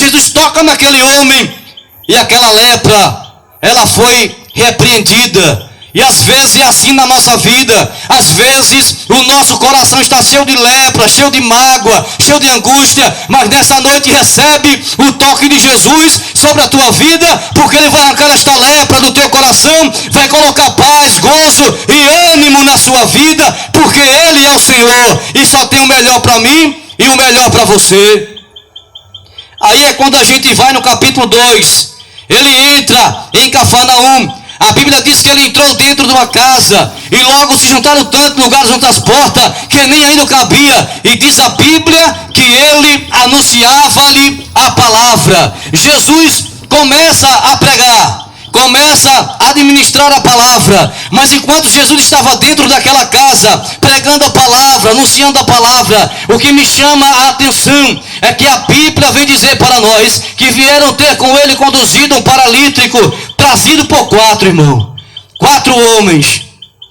Jesus toca naquele homem e aquela lepra, ela foi repreendida. E às vezes é assim na nossa vida. Às vezes o nosso coração está cheio de lepra, cheio de mágoa, cheio de angústia. Mas nessa noite recebe o toque de Jesus sobre a tua vida, porque Ele vai arrancar esta lepra do teu coração, vai colocar paz, gozo e ânimo na sua vida, porque Ele é o Senhor e só tem o melhor para mim e o melhor para você. Aí é quando a gente vai no capítulo 2. Ele entra em Cafarnaum. A Bíblia diz que ele entrou dentro de uma casa e logo se juntaram tantos lugares junto às portas que nem ainda cabia. E diz a Bíblia que ele anunciava-lhe a palavra. Jesus começa a pregar, começa a administrar a palavra. Mas enquanto Jesus estava dentro daquela casa, pregando a palavra, anunciando a palavra, o que me chama a atenção é que a Bíblia vem dizer para nós que vieram ter com ele conduzido um paralítico, trazido por 4, irmão. 4 homens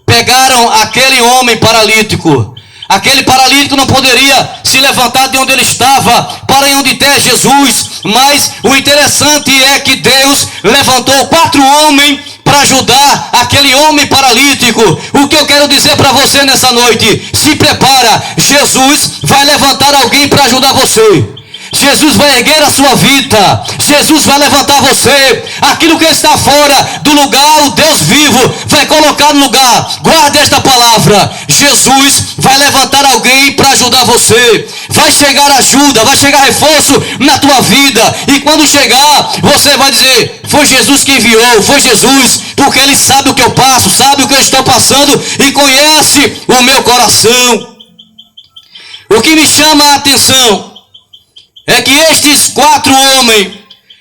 pegaram aquele homem paralítico. Aquele paralítico não poderia se levantar de onde ele estava para ir onde tem Jesus. Mas o interessante é que Deus levantou 4 homens para ajudar aquele homem paralítico. O que eu quero dizer para você nessa noite: se prepara, Jesus vai levantar alguém para ajudar você. Jesus vai erguer a sua vida. Jesus vai levantar você. Aquilo que está fora do lugar, o Deus vivo vai colocar no lugar. Guarde esta palavra. Jesus vai levantar alguém para ajudar você. Vai chegar ajuda, vai chegar reforço na tua vida. E quando chegar, você vai dizer: foi Jesus que enviou, foi Jesus, porque Ele sabe o que eu passo, sabe o que eu estou passando e conhece o meu coração. O que me chama a atenção é que estes 4 homens,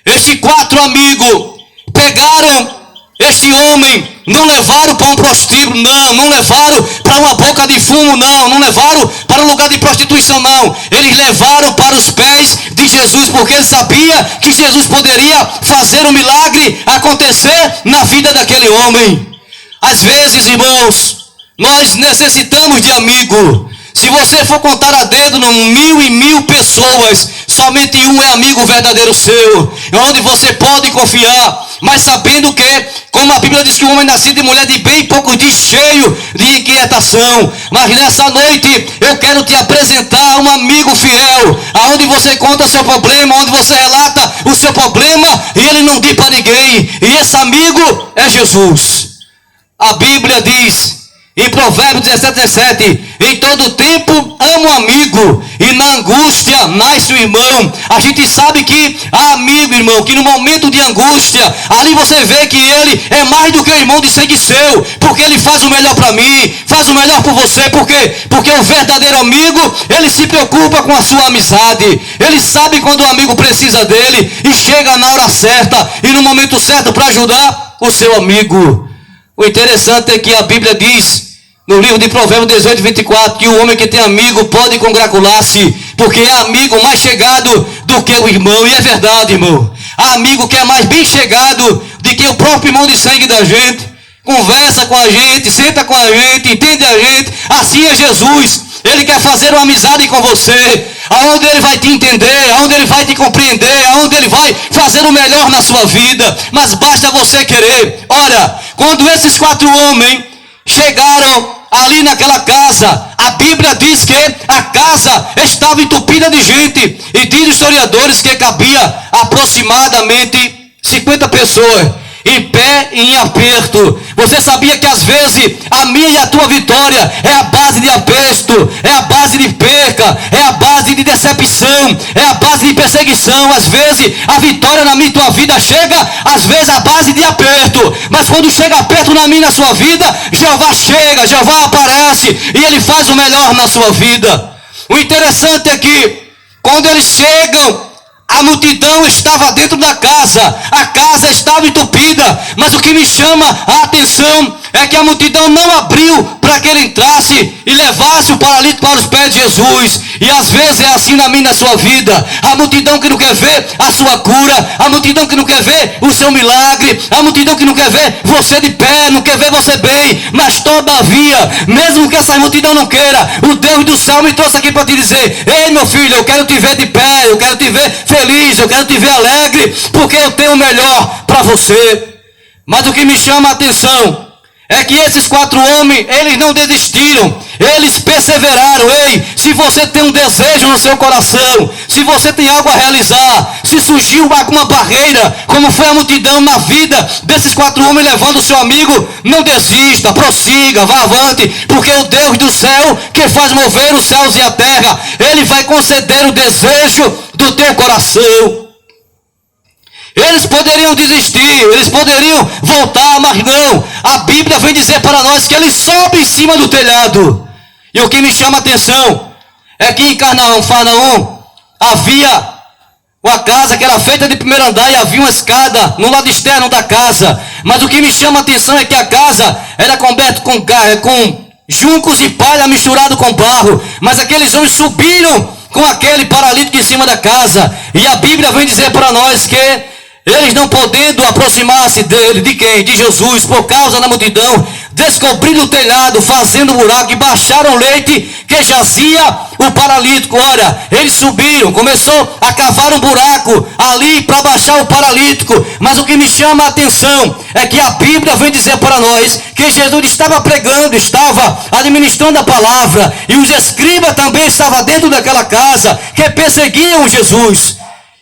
estes 4 amigos, pegaram este homem, não levaram para um prostíbulo, não levaram para uma boca de fumo, não levaram para um lugar de prostituição, não. Eles levaram para os pés de Jesus, porque eles sabiam que Jesus poderia fazer um milagre acontecer na vida daquele homem. Às vezes, irmãos, nós necessitamos de amigo. Se você for contar a dedo, 1000 e 1000 pessoas, somente um é amigo verdadeiro seu, onde você pode confiar, mas sabendo que, como a Bíblia diz que o homem nascido de mulher de bem pouco diz, cheio de inquietação. Mas nessa noite eu quero te apresentar um amigo fiel, aonde você conta seu problema, onde você relata o seu problema e ele não diz para ninguém. E esse amigo é Jesus. A Bíblia diz em Provérbios 17:17, em todo tempo amo amigo, e na angústia nasce o irmão. A gente sabe que há amigo, irmão, que no momento de angústia, ali você vê que ele é mais do que o irmão de sangue seu, porque ele faz o melhor para mim, faz o melhor por você, porque o verdadeiro amigo, ele se preocupa com a sua amizade, ele sabe quando o amigo precisa dele, e chega na hora certa, e no momento certo para ajudar o seu amigo. O interessante é que a Bíblia diz, no livro de Provérbios 18:24, que o homem que tem amigo pode congratular-se, porque é amigo mais chegado do que o irmão. E é verdade, irmão. Há amigo que é mais bem chegado do que o próprio irmão de sangue da gente. Conversa com a gente, senta com a gente, entende a gente. Assim é Jesus. Ele quer fazer uma amizade com você, aonde ele vai te entender, aonde ele vai te compreender, aonde ele vai fazer o melhor na sua vida. Mas basta você querer. Olha, quando esses 4 homens chegaram ali naquela casa, a Bíblia diz que a casa estava entupida de gente, e diz os historiadores que cabia aproximadamente 50 pessoas, em pé e em aperto. Você sabia que às vezes a minha e a tua vitória é a base de aperto, é a base de perca, é a base de decepção, é a base de perseguição. Às vezes a vitória na minha e tua vida chega, às vezes a base de aperto, mas quando chega aperto na minha e na sua vida, Jeová chega, Jeová aparece e ele faz o melhor na sua vida. O interessante é que quando eles chegam, a multidão estava dentro da casa, a casa estava entupida, mas o que me chama a atenção é que a multidão não abriu para que ele entrasse e levasse o paralítico para os pés de Jesus. E às vezes é assim na minha e na sua vida. A multidão que não quer ver a sua cura, a multidão que não quer ver o seu milagre, a multidão que não quer ver você de pé, não quer ver você bem. Mas todavia, mesmo que essa multidão não queira, o Deus do céu me trouxe aqui para te dizer: ei, meu filho, eu quero te ver de pé, eu quero te ver feliz, eu quero te ver alegre, porque eu tenho o melhor para você. Mas o que me chama a atenção é que esses 4 homens, eles não desistiram, eles perseveraram. Ei, se você tem um desejo no seu coração, se você tem algo a realizar, se surgiu alguma barreira, como foi a multidão na vida desses 4 homens levando o seu amigo, não desista, prossiga, vá avante, porque o Deus do céu, que faz mover os céus e a terra, ele vai conceder o desejo do teu coração. Eles poderiam desistir, eles poderiam voltar, mas não. A Bíblia vem dizer para nós que ele sobe em cima do telhado. E o que me chama a atenção é que em Cafarnaum havia uma casa que era feita de primeiro andar e havia uma escada no lado externo da casa. Mas o que me chama a atenção é que a casa era coberta com juncos e palha misturado com barro. Mas aqueles homens subiram com aquele paralítico em cima da casa. E a Bíblia vem dizer para nós que eles não podendo aproximar-se dele, de quem? De Jesus, por causa da multidão, descobriram o telhado, fazendo um buraco, e baixaram o leite que jazia o paralítico. Ora, eles subiram, começou a cavar um buraco ali para baixar o paralítico. Mas o que me chama a atenção é que a Bíblia vem dizer para nós que Jesus estava pregando, estava administrando a palavra, e os escribas também estavam dentro daquela casa, que perseguiam Jesus.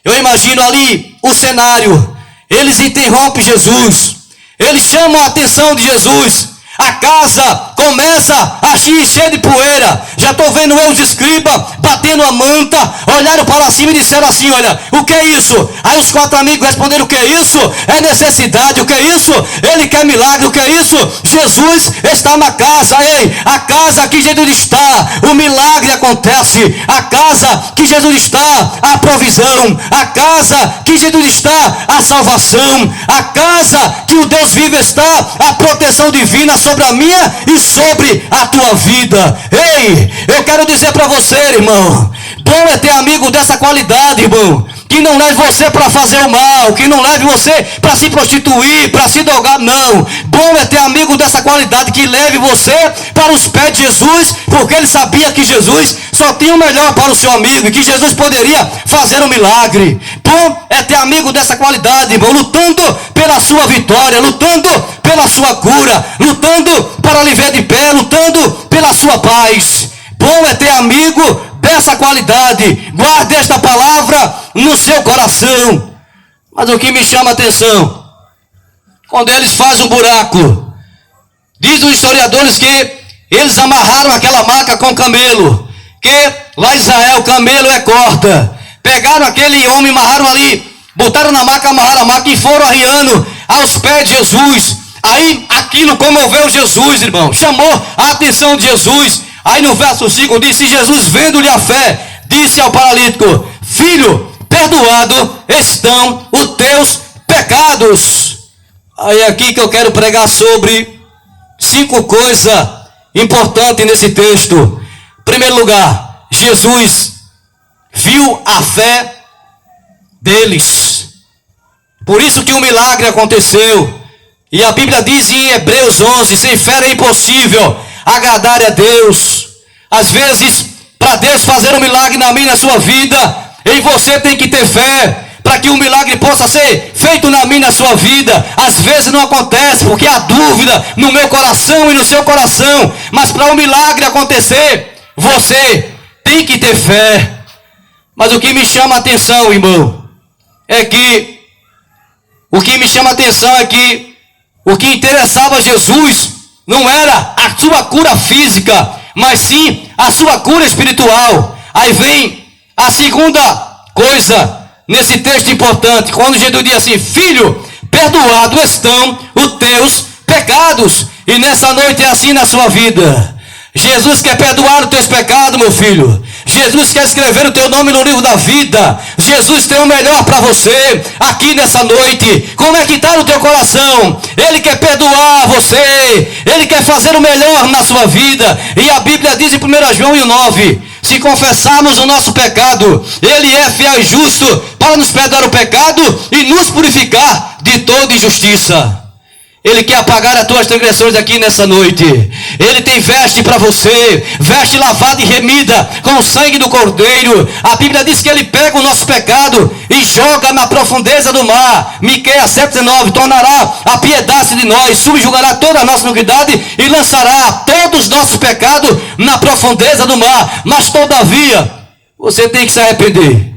Eu imagino ali o cenário. Eles interrompem Jesus, eles chamam a atenção de Jesus. A casa começa a se encher de poeira. Já estou vendo eu, os escribas, batendo a manta, olharam para cima e disseram assim: olha, o que é isso? Aí os 4 amigos responderam: o que é isso? É necessidade. O que é isso? Ele quer milagre. O que é isso? Jesus está na casa. Ei, a casa que Jesus está, o milagre acontece. A casa que Jesus está, a provisão. A casa que Jesus está, a salvação. A casa que o Deus vivo está, a proteção divina sobre a minha e sobre a tua vida. Ei, eu quero dizer para você, irmão, bom é ter amigo dessa qualidade, irmão, que não leve você para fazer o mal, que não leve você para se prostituir, para se drogar, não. Bom é ter amigo dessa qualidade, que leve você para os pés de Jesus, porque ele sabia que Jesus só tinha o melhor para o seu amigo, e que Jesus poderia fazer um milagre. Bom é ter amigo dessa qualidade, irmão, lutando pela sua vitória, lutando pela sua cura, lutando para lhe ver de pé, lutando pela sua paz. Bom é ter amigo dessa qualidade. Guarde esta palavra no seu coração. Mas o que me chama a atenção, quando eles fazem um buraco, diz os historiadores que eles amarraram aquela maca com camelo, que lá em Israel camelo é corta. Pegaram aquele homem, amarraram ali, botaram na maca, amarraram a maca e foram arriando aos pés de Jesus. Aí aquilo comoveu Jesus, irmão, chamou a atenção de Jesus. Aí no verso 5 disse: Jesus, vendo-lhe a fé, disse ao paralítico: filho, perdoado estão os teus pecados. Aí é aqui que eu quero pregar sobre 5 coisas importantes nesse texto. Em primeiro lugar, Jesus viu a fé deles. Por isso que o milagre aconteceu. E a Bíblia diz em Hebreus 11, sem fé é impossível agradar a Deus. Às vezes, para Deus fazer um milagre na minha e na sua vida, em você tem que ter fé, para que o milagre possa ser feito na minha e na sua vida. Às vezes não acontece, porque há dúvida no meu coração e no seu coração. Mas para o milagre acontecer, você tem que ter fé. Mas o que me chama a atenção, irmão, é que o que interessava a Jesus não era a sua cura física, mas sim a sua cura espiritual. Aí vem a segunda coisa nesse texto importante, quando Jesus diz assim: filho, perdoado estão os teus pecados. E nessa noite é assim na sua vida. Jesus quer perdoar os teus pecados, meu filho. Jesus quer escrever o teu nome no livro da vida. Jesus tem o melhor para você aqui nessa noite. Como é que está no teu coração? Ele quer perdoar você. Ele quer fazer o melhor na sua vida. E a Bíblia diz em 1 João 1,9: se confessarmos o nosso pecado, Ele é fiel e justo para nos perdoar o pecado e nos purificar de toda injustiça. Ele quer apagar as tuas transgressões aqui nessa noite. Ele tem veste para você, veste lavada e remida com o sangue do Cordeiro. A Bíblia diz que Ele pega o nosso pecado e joga na profundeza do mar. Miqueias 7,19: tornará a piedade de nós, subjugará toda a nossa iniquidade e lançará todos os nossos pecados na profundeza do mar. Mas todavia, você tem que se arrepender.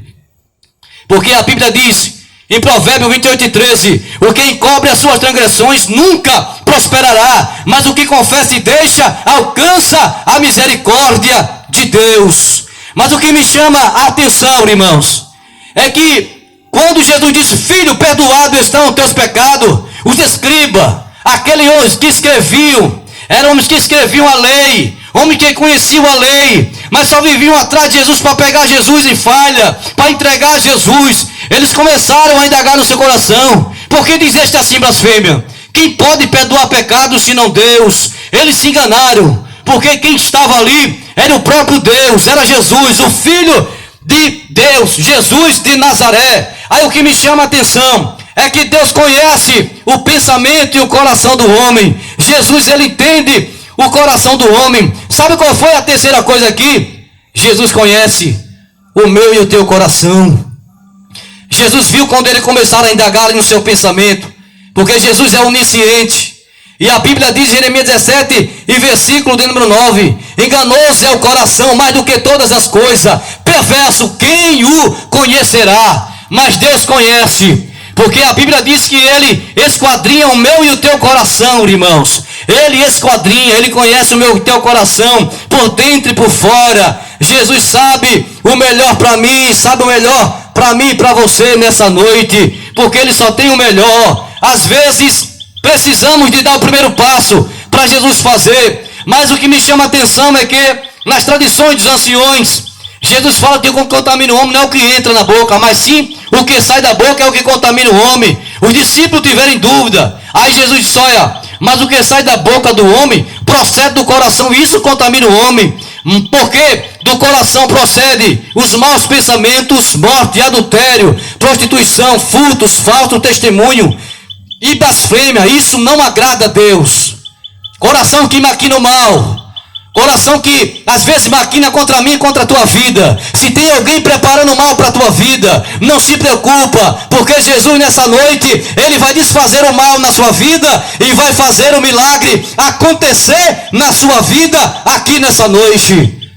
Porque a Bíblia diz em Provérbios 28,13: o que encobre as suas transgressões nunca prosperará, mas o que confessa e deixa alcança a misericórdia de Deus. Mas o que me chama a atenção, irmãos, é que quando Jesus disse: filho, perdoado estão os teus pecados, os escribas, aqueles homens que escreviam, eram homens que escreviam a lei, homens que conheciam a lei, mas só viviam atrás de Jesus para pegar Jesus em falha, para entregar Jesus. Eles começaram a indagar no seu coração: por que dizeste assim, blasfêmia? Quem pode perdoar pecados senão Deus? Eles se enganaram, porque quem estava ali era o próprio Deus, era Jesus, o Filho de Deus, Jesus de Nazaré. Aí o que me chama a atenção é que Deus conhece o pensamento e o coração do homem. Jesus, Ele entende o coração do homem. Sabe qual foi a terceira coisa aqui? Jesus conhece o meu e o teu coração. Jesus viu quando ele começaram a indagar no seu pensamento, porque Jesus é onisciente. E a Bíblia diz em Jeremias 17 e versículo de número 9: enganoso é o coração mais do que todas as coisas, perverso, quem o conhecerá? Mas Deus conhece, porque a Bíblia diz que Ele esquadrinha o meu e o teu coração, irmãos. Ele esquadrinha, Ele conhece o meu e o teu coração, por dentro e por fora. Jesus sabe o melhor para mim, sabe o melhor para mim e para você nessa noite, porque Ele só tem o melhor. Às vezes precisamos de dar o primeiro passo para Jesus fazer, mas o que me chama a atenção é que nas tradições dos anciões, Jesus fala que o que contamina o homem não é o que entra na boca, mas sim o que sai da boca é o que contamina o homem. Os discípulos tiveram dúvida, aí Jesus disse: olha, mas o que sai da boca do homem procede do coração, e isso contamina o homem. Porque do coração procede os maus pensamentos, morte, adultério, prostituição, furtos, falso testemunho e blasfêmia. Isso não agrada a Deus. Coração que maquina o mal, coração que às vezes maquina contra mim e contra a tua vida. Se tem alguém preparando mal para a tua vida, não se preocupa, porque Jesus nessa noite, Ele vai desfazer o mal na sua vida e vai fazer o milagre acontecer na sua vida aqui nessa noite,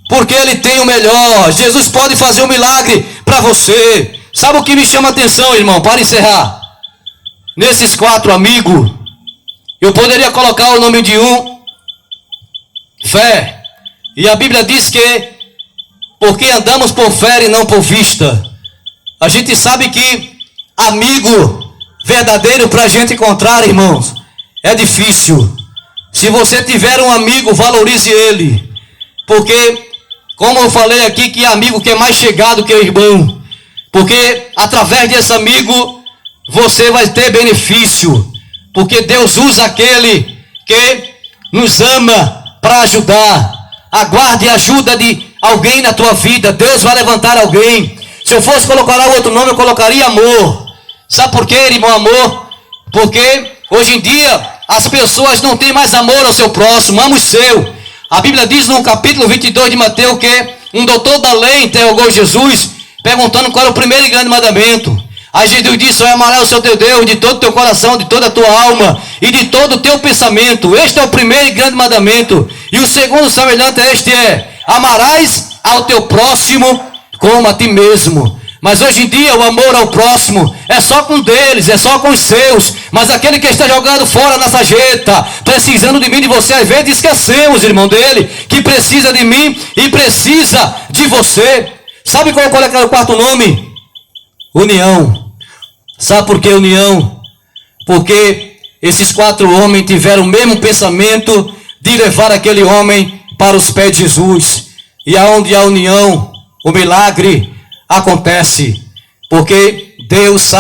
porque Ele tem o melhor. Jesus pode fazer um milagre para você. Sabe o que me chama a atenção, irmão, para encerrar? Nesses 4 amigos, eu poderia colocar o nome de um, fé. E a Bíblia diz que porque andamos por fé e não por vista. A gente sabe que amigo verdadeiro para a gente encontrar, irmãos, é difícil. Se você tiver um amigo, valorize ele, porque como eu falei aqui, que amigo que é mais chegado que o irmão, porque através desse amigo você vai ter benefício, porque Deus usa aquele que nos ama para ajudar. Aguarde a ajuda de alguém na tua vida. Deus vai levantar alguém. Se eu fosse colocar outro nome, eu colocaria amor. Sabe por quê, irmão, amor? Porque hoje em dia as pessoas não têm mais amor ao seu próximo, ama o seu. A Bíblia diz no capítulo 22 de Mateus que um doutor da lei interrogou Jesus, perguntando qual era o primeiro e grande mandamento. Aí Jesus disse: amarás o seu teu Deus de todo o teu coração, de toda a tua alma e de todo o teu pensamento. Este é o primeiro e grande mandamento. E o segundo semelhante a este é: amarás ao teu próximo como a ti mesmo. Mas hoje em dia o amor ao próximo é só com deles, é só com os seus. Mas aquele que está jogado fora na sarjeta, precisando de mim e de você, às vezes esquecemos, irmão, dele, que precisa de mim e precisa de você. Sabe qual é o quarto nome? União. Sabe por que união? Porque esses 4 homens tiveram o mesmo pensamento de levar aquele homem para os pés de Jesus. E aonde há união, o milagre acontece. Porque Deus sabe